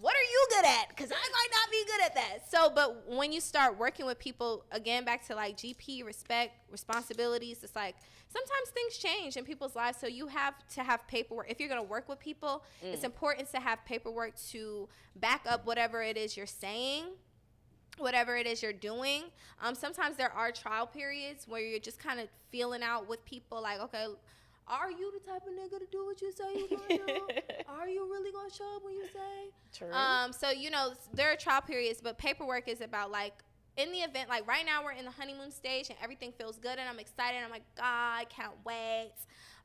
What are you good at? Because I might not be good at that. So, but when you start working with people, again, back to, like, GP, respect, responsibilities, it's like sometimes things change in people's lives. So you have to have paperwork. If you're going to work with people, it's important to have paperwork to back up whatever it is you're saying, whatever it is you're doing. Sometimes there are trial periods where you're just kind of feeling out with people, like, okay, are you the type of nigga to do what you say you're going to do? Are you really going to show up when you say? True. So, you know, there are trial periods, but paperwork is about, like, in the event, like, right now we're in the honeymoon stage and everything feels good and I'm excited. I'm like, God, I can't wait.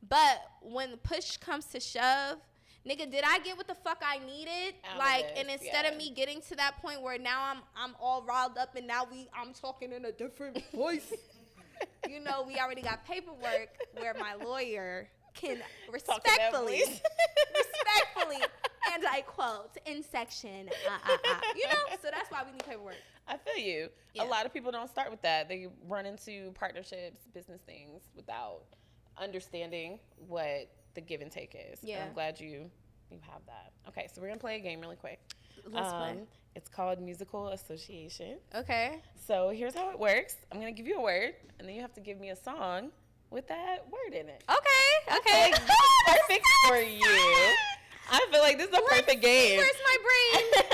But when the push comes to shove, nigga, did I get what the fuck I needed? And instead of me getting to that point where now I'm all riled up and now I'm talking in a different voice. You know, we already got paperwork where my lawyer can respectfully, and I quote, in section, you know, so that's why we need paperwork. I feel you. Yeah. A lot of people don't start with that. They run into partnerships, business things, without understanding what the give and take is. Yeah. And I'm glad you have that. Okay, so we're going to play a game really quick. Let's play. It's called Musical Association. Okay. So here's how it works. I'm going to give you a word, and then you have to give me a song with that word in it. Okay. Perfect for you. I feel like this is a perfect game. Where's my brain?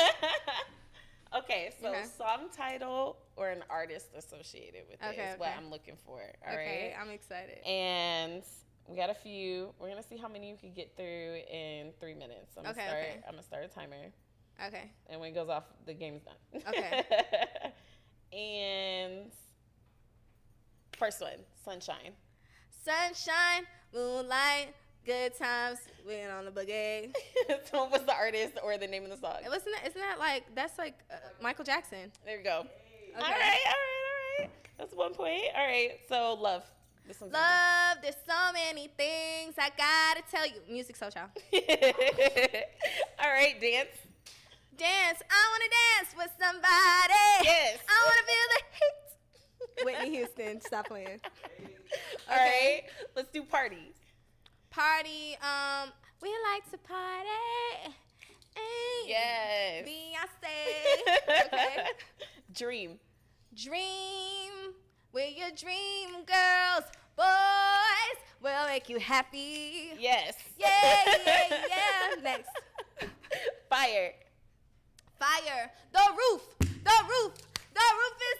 Okay, so song title or an artist associated with it is what I'm looking for. All right? Okay, I'm excited. And we got a few. We're going to see how many you can get through in 3 minutes. I'm going to start a timer. Okay. And when it goes off, the game's done. Okay. And first one, sunshine. Sunshine, moonlight, good times, we're on the boogie. So what's the artist or the name of the song? Isn't that like, that's like Michael Jackson. There we go. Okay. All right. That's 1 point. All right. So love. This one's Love, there's so many things I gotta tell you. Music Shoutout. All right, dance. Dance, I wanna dance with somebody. Yes. I wanna feel the heat. Whitney Houston, stop playing. All right. Let's do party. Party, we like to party. Ay, Yes. Beyonce. Okay. Dream. Dream, we're your dream girls. Boys will make you happy. Yes. Yeah. Next. Fire. Fire. The roof is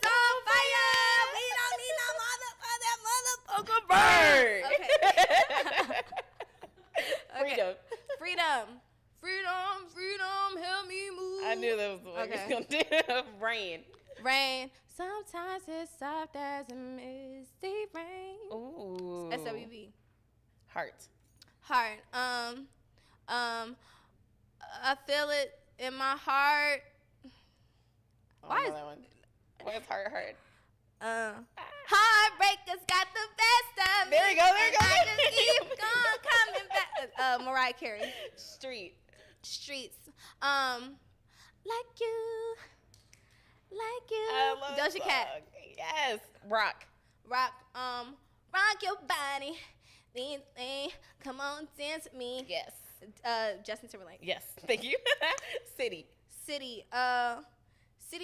on fire. We don't need no motherfucker burn. Okay. Okay. Freedom. Freedom, help me move. I knew that was the one you was gonna do. Rain. Sometimes it's soft as a misty rain. Ooh. SWV. Heart. I feel it in my heart. Why is that one? Why is heart hard? Heartbreakers got the best of me. There you go. I just keep coming back. Mariah Carey. Streets. Like you. I love Doja Cat. Yes. Rock. Rock your body. Come on, dance with me. Yes. Justin Timberlake. Yes. Thank you. City. City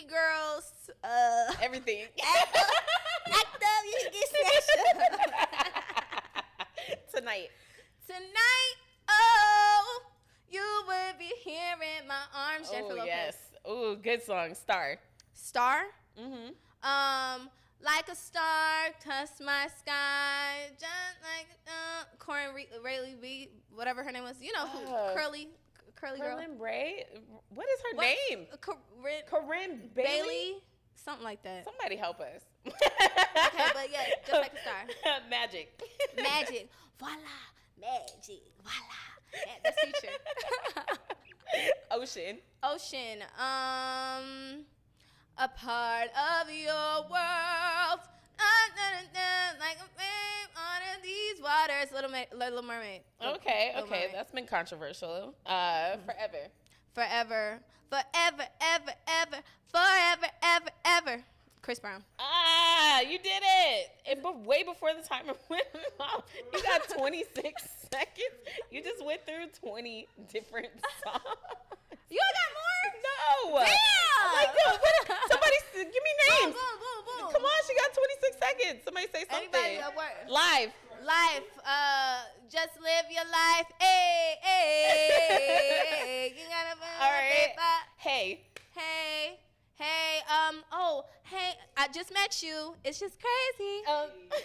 girls. Everything. Act up, you can get snatched up. Tonight. Oh, you would be hearing my arms. Jennifer Oh, Lopez. yes. Oh, good song. Star. Mm-hmm. Like a star, touch my sky, just like Corinne Rayleigh B, whatever her name was. You know who? Curly girl. Corinne Bray. What is her name? Corinne Bailey. Something like that. Somebody help us. Okay, but yeah, just like a star. Magic. Voila. Magic. Voila. Yeah, that's Future. Ocean. A part of your world. Like a babe on these waters. Little Mermaid. Okay. Little Mermaid. That's been controversial. Forever. Chris Brown. You did it. And way before the timer went off. You got 26 seconds. You just went through 20 different songs. You got more? No. Damn. Like, no, somebody give me names. Boom. Come on, she got 26 seconds. Somebody say something. Anybody got word? Live. Just live your life. Hey. You gotta All right. Hey. Hey, I just met you. It's just crazy. Call me, baby.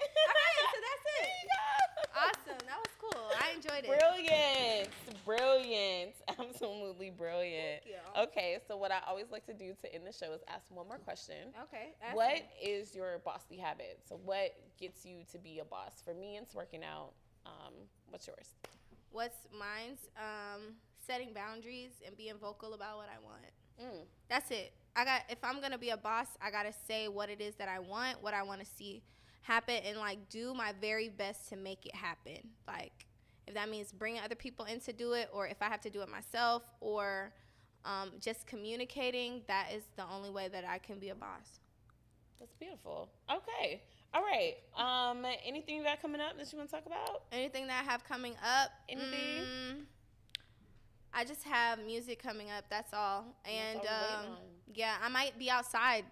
All right, so that's it. Awesome. That was cool. I enjoyed it. Brilliant. Absolutely brilliant. Thank you. Okay, so what I always like to do to end the show is ask one more question. Okay. What is your bossy habit? So what gets you to be a boss? For me, it's working out. What's yours? What's mine's? Setting boundaries and being vocal about what I want. That's it. If I'm gonna be a boss, I gotta say what it is that I want, what I want to see happen, and like do my very best to make it happen. Like if that means bringing other people in to do it, or if I have to do it myself, or just communicating, that is the only way that I can be a boss. That's beautiful. Okay. All right. Anything you got coming up that you want to talk about? Anything that I have coming up? Anything? I just have music coming up. That's all. And yeah, I might be outside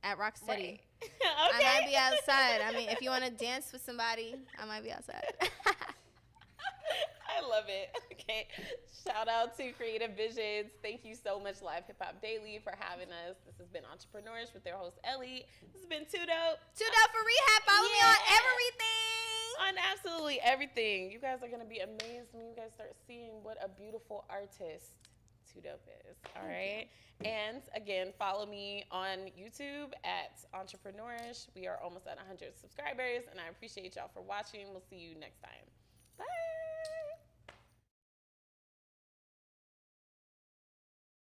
at Rocksteady. Right. Okay. I might be outside. I mean, if you want to dance with somebody, I might be outside. I love it. Okay. Shout out to Creative Visions. Thank you so much, Live Hip Hop Daily, for having us. This has been Entrepreneurs with their host, Ellie. This has been TooDope. TooDope for rehab. Follow me on everything. On absolutely everything. You guys are going to be amazed when you guys start seeing what a beautiful artist TooDope is. All right. And again, follow me on YouTube at Entrepreneurish. We are almost at 100 subscribers, and I appreciate y'all for watching. We'll see you next time.